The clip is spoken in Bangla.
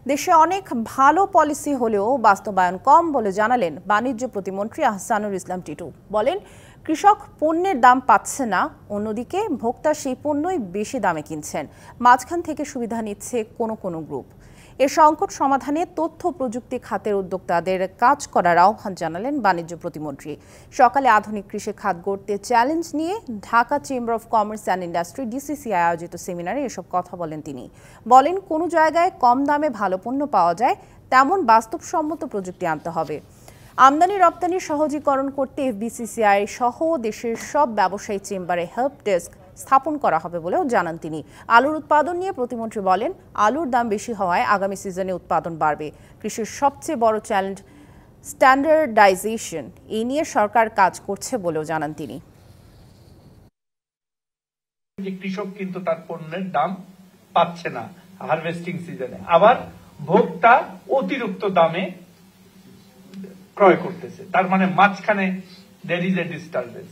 দেশে অনেক ভালো পলিসি হলেও বাস্তবায়ন কম বলে জানালেন বাণিজ্য প্রতিমন্ত্রী আহসানুল ইসলাম টিটু। বলেন, কৃষক পণ্যের দাম পাচ্ছে না, অন্যদিকে ভোক্তা সেই পণ্যই বেশি দামে কিনছেন। মাঝখান থেকে সুবিধা নিচ্ছে কোনো গ্রুপ। এ সংকট সমাধানে তথ্য প্রযুক্তি খাতের উদ্যোক্তাদের কাজ করার আহ্বান জানালেন বাণিজ্য প্রতিমন্ত্রী। সকালে আধুনিক কৃষি খাত গড়তে চ্যালেঞ্জ নিয়ে Dhaka chamber of commerce and industry DCCI আয়োজিত সেমিনারে এসব কথা বলেন তিনি। বলেন, কোনো জায়গায় কম দামে ভালো পণ্য পাওয়া যায়, তেমন বাস্তবসম্মত প্রযুক্তি আনতে হবে। আমদানি রপ্তানি সহজীকরণ করতে এফবিসিসিআই সহ দেশের সব ব্যবসায়ী চেম্বারে হেল্প ডেস্ক স্থাপন করা হবে বলেও জানান তিনি। আলুর উৎপাদন নিয়ে প্রতিমন্ত্রী বলেন, আলুর দাম বেশি হওয়ায় আগামী সিজনে উৎপাদন বাড়বে। কৃষির সবচেয়ে বড় চ্যালেঞ্জ স্ট্যান্ডার্ডাইজেশন, এই নিয়ে সরকার কাজ করছে বলেও জানান তিনি। কৃষক কিন্তু তার পণ্যের দাম পাচ্ছে না হারভেস্টিং সিজনে, আবার ভোক্তা অতিরিক্ত দামে ক্রয় করতেছে। তার মানে মাঝখানে there is a disturbance।